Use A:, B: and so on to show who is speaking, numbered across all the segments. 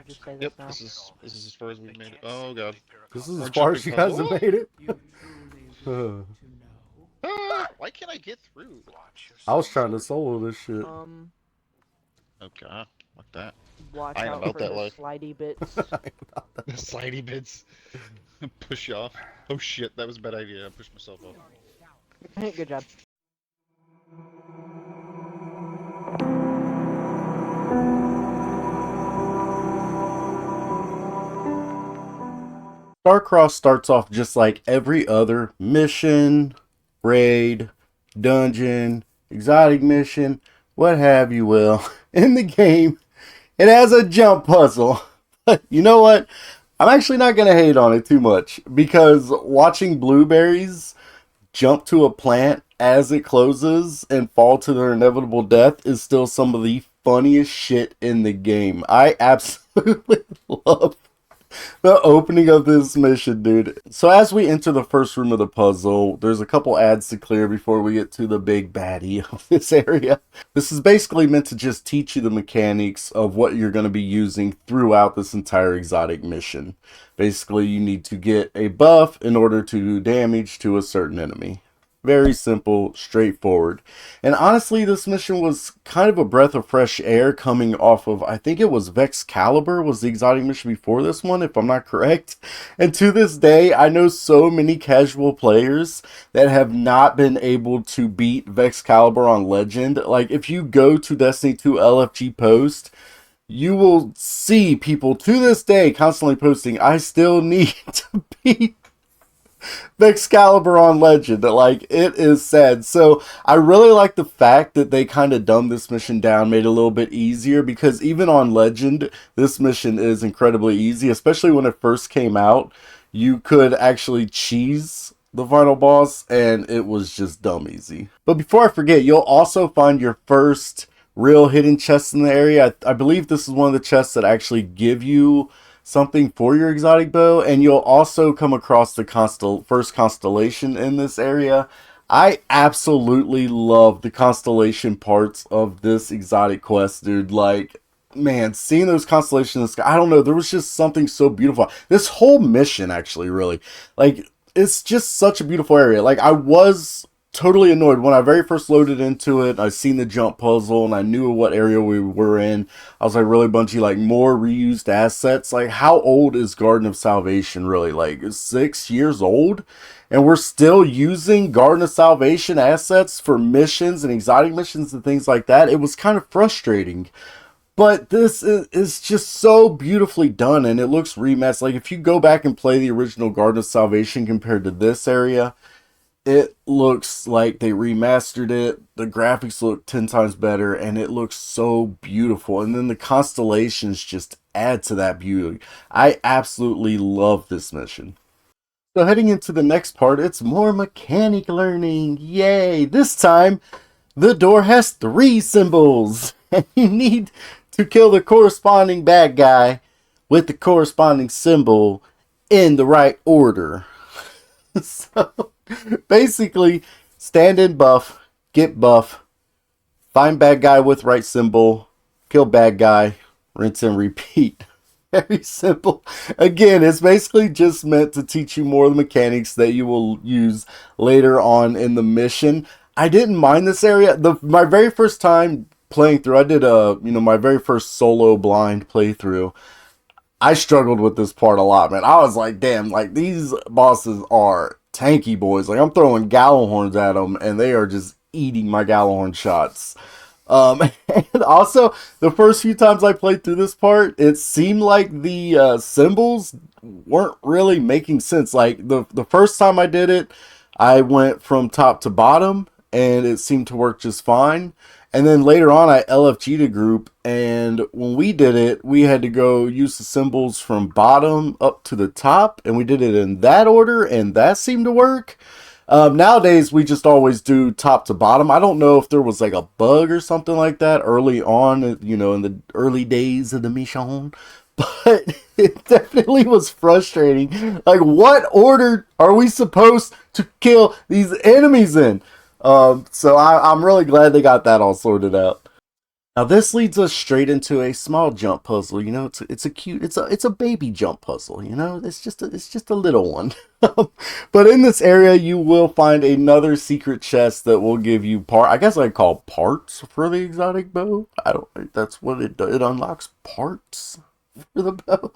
A: Just say this
B: Yep,
A: now.
B: this is as far as we've made it. Oh god.
C: This is as
B: More
C: far as
B: jumping
C: you guys
B: puzzle.
C: have made it. I
B: Ah, why can't I get through?
C: was trying to solo this shit.
A: Um,
B: Okay, like that.
A: watch
B: I ain't
A: out
B: about
A: for
B: that
A: the
B: life.
A: slidey bits.
B: The slidey bits. Push you off. Oh shit, that was a bad idea. I pushed myself off.
A: Good job.
C: Starcrossed starts off just like every other mission, raid, dungeon, exotic mission, what have you will. In the game, it has a jump puzzle. But you know what? I'm actually not going to hate on it too much because watching blueberries jump to a plant as it closes and fall to their inevitable death is still some of the funniest shit in the game. I absolutely love the opening of this mission, dude. So as we enter the first room of the puzzle, there's a couple ads to clear before we get to the big baddie of this area. This is basically meant to just teach you the mechanics of what you're going to be using throughout this entire exotic mission. Basically, you need to get a buff in order to do damage to a certain enemy. Very simple, straightforward. And honestly, this mission was kind of a breath of fresh air coming off of, I think it was Vex Caliber was the exotic mission before this one, if I'm not correct. And to this day, I know so many casual players that have not been able to beat Vex Caliber on Legend. Like, if you go to Destiny 2 LFG post, you will see people to this day constantly posting, I still need to beat Excalibur on Legend. Like, it is sad. So I really like the fact that they kind of dumbed this mission down, made it a little bit easier, because even on Legend, this mission is incredibly easy, especially when it first came out. You could actually cheese the final boss, and it was just dumb easy. But before I forget, you'll also find your first real hidden chest in the area. I believe this is one of the chests that actually give you something for your exotic bow, and you'll also come across the first constellation in this area. I absolutely love the constellation parts of this exotic quest, dude. Like, man, seeing those constellations in the sky, I don't know, there was just something so beautiful. This whole mission, actually, really, like, it's just such a beautiful area. Like, I was totally annoyed when I very first loaded into it. I seen the jump puzzle and I knew what area we were in. I was like, really, Bungie, like, more reused assets. Like, how old is Garden of Salvation really? Like, 6 years old? And we're still using Garden of Salvation assets for missions and exotic missions and things like that. It was kind of frustrating. But this is just so beautifully done, and it looks remastered. Like, if you go back and play the original Garden of Salvation compared to this area, it looks like they remastered it. The graphics look 10 times better, and it looks so beautiful. And then the constellations just add to that beauty. I absolutely love this mission. So heading into the next part, it's more mechanic learning. Yay! This time, the door has 3 symbols, and you need to kill the corresponding bad guy with the corresponding symbol in the right order. So basically, stand in buff, get buff, find bad guy with right symbol, kill bad guy, rinse and repeat. Very simple. Again, it's basically just meant to teach you more of the mechanics that you will use later on in the mission. I didn't mind this area. My very first time playing through, I did my very first solo blind playthrough. I struggled with this part a lot, man. I was like, damn, like, these bosses are tanky boys. Like, I'm throwing Gallowhorns at them, and they are just eating my Gallowhorn shots. And also, the first few times I played through this part, it seemed like the symbols weren't really making sense. Like, the first time I did it, I went from top to bottom, and it seemed to work just fine. And then later on, I LFG'd a group, and when we did it, we had to go use the symbols from bottom up to the top, and we did it in that order, and that seemed to work. Nowadays, we just always do top to bottom. I don't know if there was like a bug or something like that early on, you know, in the early days of the mission, but it definitely was frustrating. Like, what order are we supposed to kill these enemies in? So I'm really glad they got that all sorted out. Now this leads us straight into a small jump puzzle. You know, it's a cute, it's a baby jump puzzle. You know, it's just a little one. But in this area, you will find another secret chest that will give you I guess I call parts for the exotic bow. I don't. That's what it does. It unlocks parts for the bow.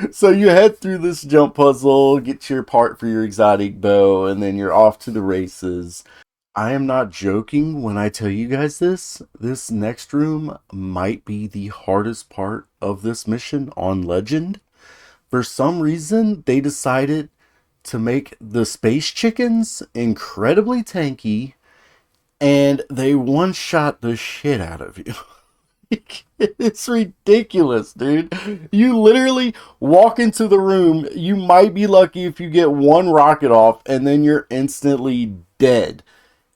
C: So you head through this jump puzzle, get your part for your exotic bow, and then you're off to the races. I am not joking when I tell you guys this. This next room might be the hardest part of this mission on Legend. For some reason, they decided to make the space chickens incredibly tanky, and they one-shot the shit out of you. It's ridiculous, dude. You literally walk into the room, you might be lucky if you get one rocket off, and then you're instantly dead.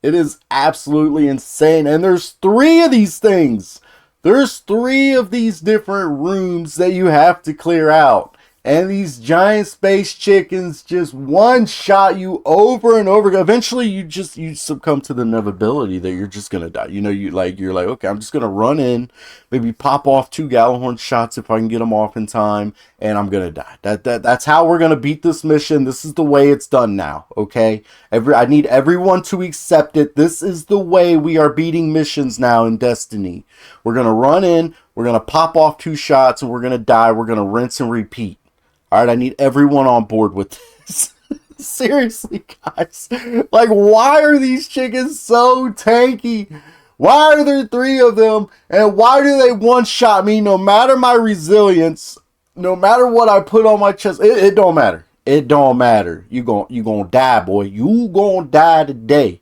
C: It is absolutely insane. And there's 3 of these things. There's 3 of these different rooms that you have to clear out. And these giant space chickens just one-shot you over and over again. Eventually you succumb to the inevitability that you're just gonna die. You know, you're like, okay, I'm just gonna run in, maybe pop off 2 Gallahorn shots if I can get them off in time, and I'm gonna die. That's how we're gonna beat this mission. This is the way it's done now, okay? I need everyone to accept it. This is the way we are beating missions now in Destiny. We're gonna run in, we're gonna pop off 2 shots, and we're gonna die. We're gonna rinse and repeat. All right, I need everyone on board with this. Seriously, guys. Like, why are these chickens so tanky? Why are there 3 of them? And why do they one-shot me no matter my resilience, no matter what I put on my chest? It don't matter. It don't matter. You gonna die, boy. You gonna die today.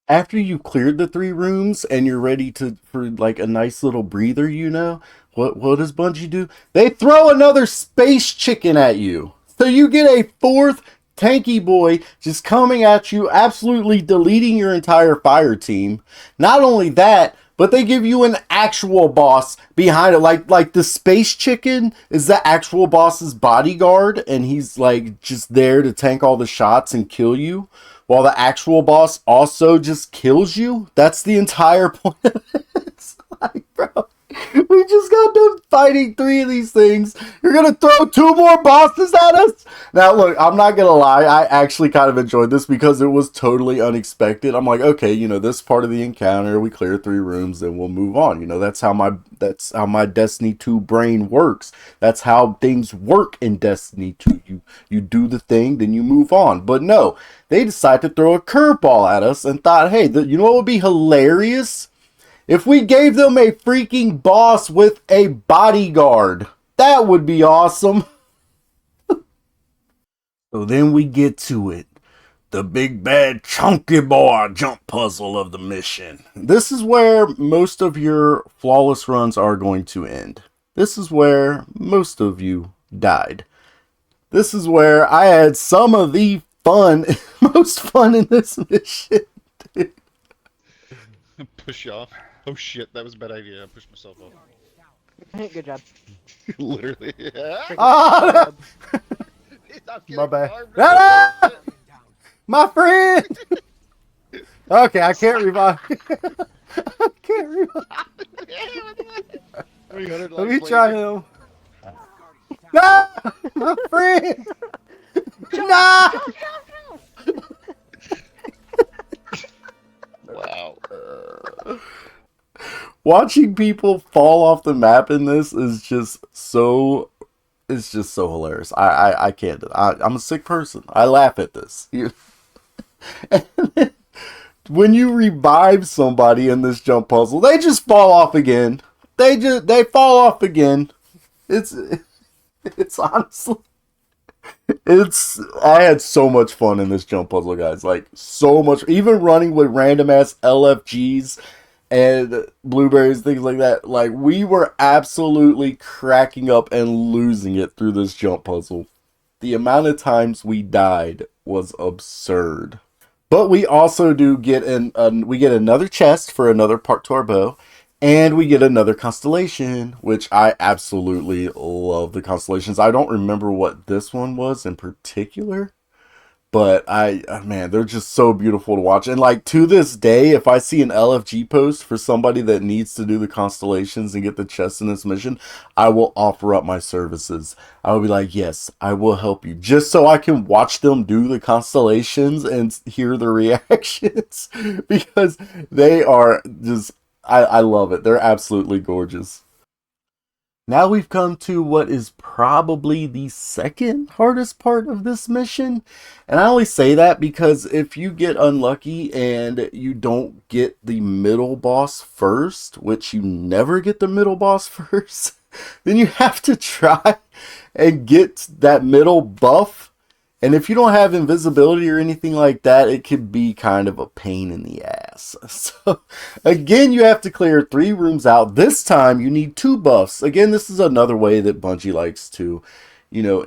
C: After you've cleared the 3 rooms and you're ready for like a nice little breather, you know, what does Bungie do? They throw another space chicken at you. So you get a 4th tanky boy just coming at you, absolutely deleting your entire fire team. Not only that, but they give you an actual boss behind it. Like the space chicken is the actual boss's bodyguard, and he's like just there to tank all the shots and kill you, while the actual boss also just kills you. That's the entire point of it. It's like, bro, we just got done fighting 3 of these things. You're gonna throw 2 more bosses at us? Now, look, I'm not gonna lie. I actually kind of enjoyed this because it was totally unexpected. I'm like, okay, you know, this part of the encounter, we clear 3 rooms, and we'll move on. You know, that's how my Destiny 2 brain works. That's how things work in Destiny 2. You do the thing, then you move on. But no, they decide to throw a curveball at us and thought, hey, you know what would be hilarious? If we gave them a freaking boss with a bodyguard. That would be awesome. So then we get to it. The big bad chunky boy jump puzzle of the mission. This is where most of your flawless runs are going to end. This is where most of you died. This is where I had some of the most fun in this mission.
B: Push you off. Oh shit, that was a bad idea. I pushed myself off.
A: Good job.
B: Literally.
C: Ah, my bad. Ah, my friend. Okay, I can't revive. I can't revive.
B: 300
C: Let me
B: likes
C: try
B: later.
C: him. No, my friend. No.
B: Wow.
C: Watching people fall off the map in this is just so. It's just so hilarious. I can't. I'm a sick person. I laugh at this. And then when you revive somebody in this jump puzzle, they just fall off again. They fall off again. It's honestly. I had so much fun in this jump puzzle, guys. Like, so much. Even running with random ass LFGs and blueberries, things like that. Like, we were absolutely cracking up and losing it through this jump puzzle. The amount of times we died was absurd. But we also do get we get another chest for another part to our bow. And we get another constellation, which I absolutely love the constellations. I don't remember what this one was in particular, But man, they're just so beautiful to watch. And like to this day, if I see an LFG post for somebody that needs to do the constellations and get the chests in this mission, I will offer up my services. I will be like, yes, I will help you, just so I can watch them do the constellations and hear the reactions because they are just, I love it. They're absolutely gorgeous. Now we've come to what is probably the second hardest part of this mission. And I only say that because if you get unlucky and you don't get the middle boss first, which you never get the middle boss first, then you have to try and get that middle buff. And if you don't have invisibility or anything like that, it could be kind of a pain in the ass. So, again, you have to clear 3 rooms out. This time, you need 2 buffs. Again, this is another way that Bungie likes to, you know,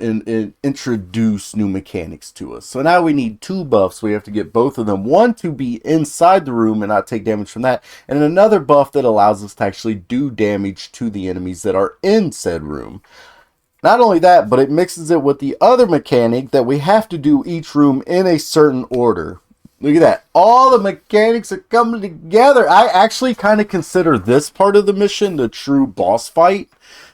C: introduce new mechanics to us. So now we need 2 buffs. We have to get both of them. One to be inside the room and not take damage from that. And another buff that allows us to actually do damage to the enemies that are in said room. Not only that, but it mixes it with the other mechanic that we have to do each room in a certain order. Look at that. All the mechanics are coming together. I actually kind of consider this part of the mission the true boss fight.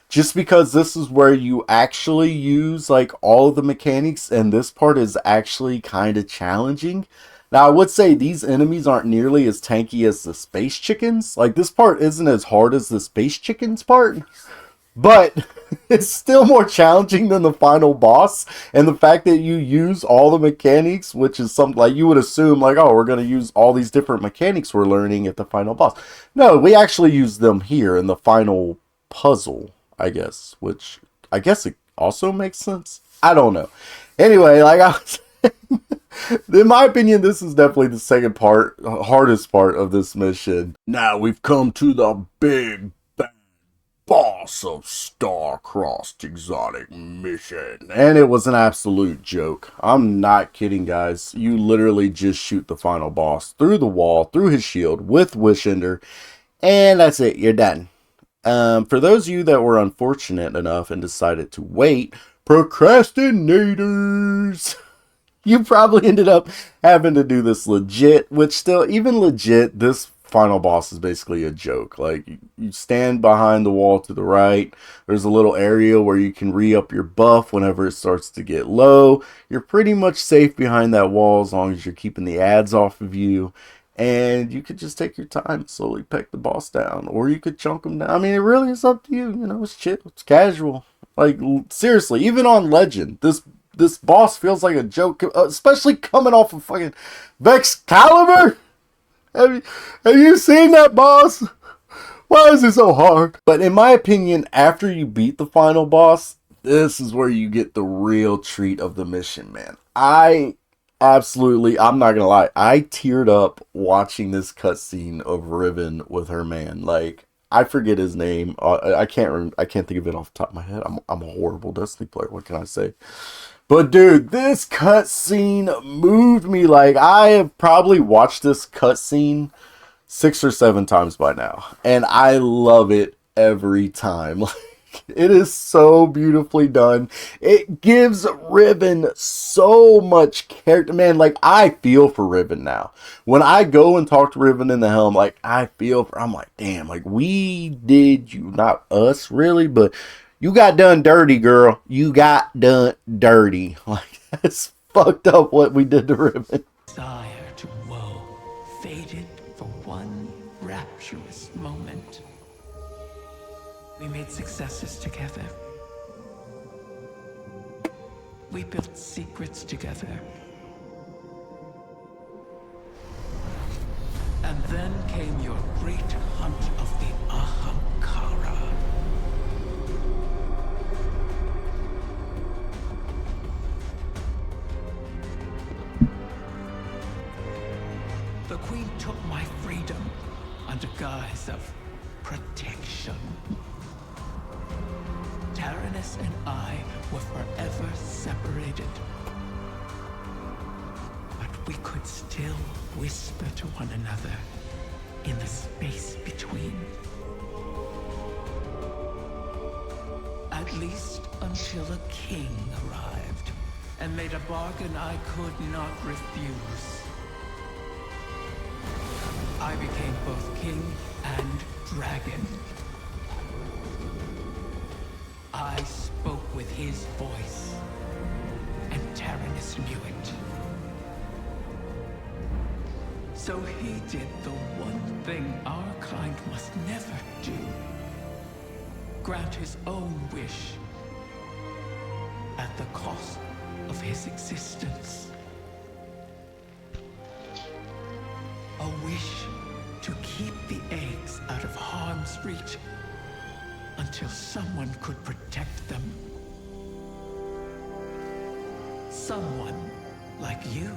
C: Just because this is where you actually use like all of the mechanics. And this part is actually kind of challenging. Now, I would say these enemies aren't nearly as tanky as the space chickens. Like, this part isn't as hard as the space chickens part. But it's still more challenging than the final boss. And the fact that you use all the mechanics, which is something like you would assume like, oh, we're going to use all these different mechanics we're learning at the final boss. No, we actually use them here in the final puzzle, I guess. Which I guess it also makes sense. I don't know. Anyway, like I was saying, in my opinion, this is definitely the second part, hardest part of this mission. Now we've come to the big boss of Starcrossed exotic mission. And it was an absolute joke. I'm not kidding, guys. You literally just shoot the final boss through the wall, through his shield with Wishender, and that's it. You're done. For those of you that were unfortunate enough and decided to wait, procrastinators, you probably ended up having to do this legit, which still, even legit, this final boss is basically a joke. Like, you stand behind the wall to the right. There's a little area where you can re-up your buff whenever it starts to get low. You're pretty much safe behind that wall as long as you're keeping the ads off of you. And you could just take your time and slowly peck the boss down. Or you could chunk him down. I mean, it really is up to you. You know, it's chill. It's casual. Like, seriously, even on Legend, this boss feels like a joke. Especially coming off of fucking Vexcalibur. Have you seen that boss? Why is it so hard? But in my opinion, after you beat the final boss, this is where you get the real treat of the mission, man. I'm not gonna lie, I teared up watching this cutscene of Riven with her man. Like, I forget his name. I can't think of it off the top of my head. I'm a horrible Destiny player. What can I say? But dude, this cutscene moved me. Like, I have probably watched this cutscene 6 or 7 times by now. And I love it every time. Like, it is so beautifully done. It gives Riven so much character. Man, like, I feel for Riven now. When I go and talk to Riven in the helm, like, I'm like, damn, like, we did you, not us really, but you got done dirty, girl. You got done dirty. Like, that's fucked up what we did to Riven.
D: Desire to woe faded for one rapturous moment. We made successes together. We built secrets together. And then came your great hunt of the Ahamkara. The Queen took my freedom under guise of protection. Taranis and I were forever separated. But we could still whisper to one another in the space between. At least until a king arrived and made a bargain I could not refuse. I became both king and dragon. I spoke with his voice, and Tyrannus knew it. So he did the one thing our kind must never do. Grant his own wish at the cost of his existence. A wish to keep the eggs out of harm's reach until someone could protect them. Someone like you.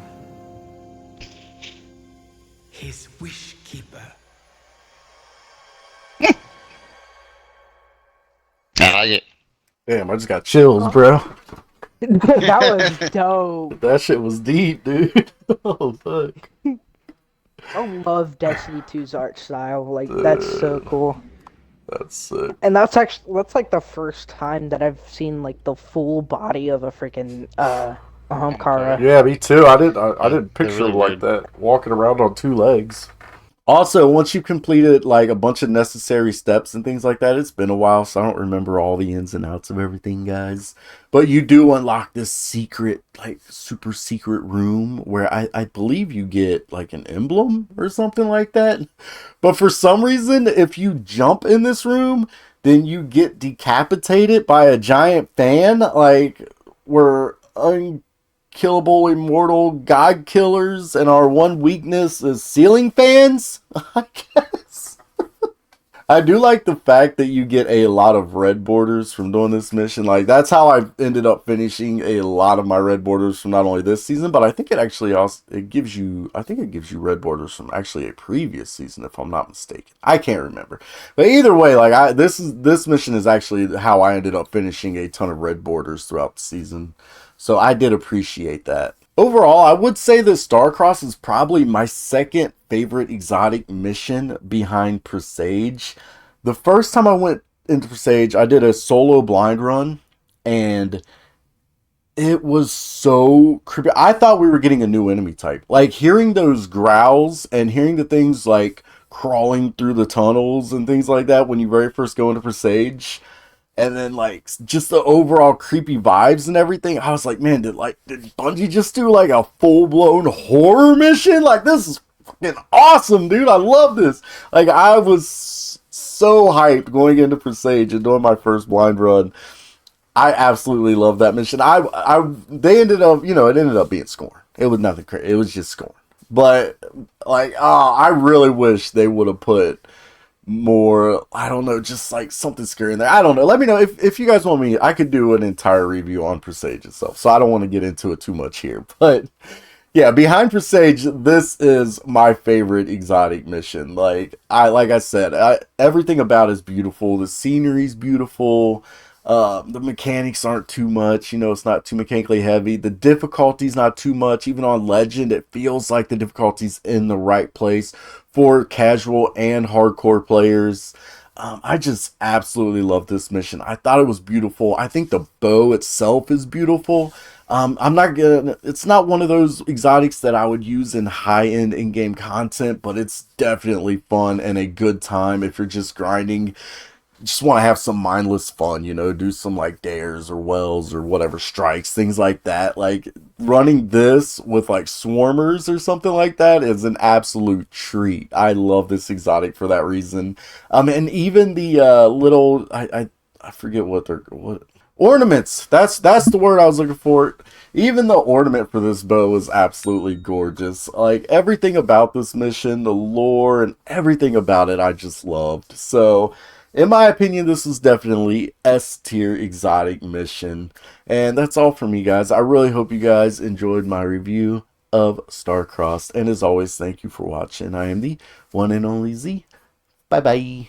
D: His wish keeper.
B: I like it.
C: Damn, I just got chills, bro.
A: That was dope.
C: That shit was deep, dude. Oh, fuck.
A: I love Destiny 2's art style. Like, that's so cool.
C: That's sick.
A: And that's like the first time that I've seen like the full body of a freaking Kara.
C: Yeah, me too. I didn't
B: They're
C: picture
B: really
C: him like
B: weird.
C: that, walking around on two legs. Also, once you've completed like a bunch of necessary steps and things like that, it's been a while, so I don't remember all the ins and outs of everything, guys. But you do unlock this secret, like super secret room where I believe you get like an emblem or something like that. But for some reason, if you jump in this room, then you get decapitated by a giant fan. Like, we're unkillable, immortal god killers, and our one weakness is ceiling fans, I guess. I do like the fact that you get a lot of red borders from doing this mission. Like, that's how I ended up finishing a lot of my red borders from not only this season, but I think it actually also gives you red borders from actually a previous season, if I'm not mistaken. I can't remember. But either way, like this mission is actually how I ended up finishing a ton of red borders throughout the season. So I did appreciate that. Overall, I would say that Starcrossed is probably my second favorite exotic mission behind Presage. The first time I went into Presage, I did a solo blind run, and it was so creepy. I thought we were getting a new enemy type. Like, hearing those growls and hearing the things like crawling through the tunnels and things like that when you very first go into Presage, and then like just the overall creepy vibes and everything, I was like, man, did Bungie just do like a full-blown horror mission? Like, this is fucking awesome, dude. I love this. Like, I was so hyped going into Presage and doing my first blind run. I absolutely love that mission. They ended up, it ended up being Scorn. It was nothing crazy. It was just Scorn. But like, I really wish they would have put more, I don't know, just like something scary in there. I don't know. Let me know if you guys want me. I could do an entire review on Presage itself, so I don't want to get into it too much here. But yeah, behind Presage, this is my favorite exotic mission. Like I said, everything about it is beautiful. The scenery's beautiful. The mechanics aren't too much. It's not too mechanically heavy. The difficulty's not too much. Even on Legend, it feels like the difficulty's in the right place for casual and hardcore players. I just absolutely love this mission. I thought it was beautiful. I think the bow itself is beautiful. It's not one of those exotics that I would use in high-end in-game content, but it's definitely fun and a good time if you're just grinding. Just want to have some mindless fun, do some like dares or wells or whatever, strikes, things like that. Like, running this with like swarmers or something like that is an absolute treat. I love this exotic for that reason. And even the little, I forget what ornaments. That's the word I was looking for. Even the ornament for this bow is absolutely gorgeous. Like, everything about this mission, the lore and everything about it, I just loved. So, in my opinion, this is definitely S-tier exotic mission. And that's all for me, guys. I really hope you guys enjoyed my review of Starcrossed. And as always, thank you for watching. I am the one and only Z. Bye-bye.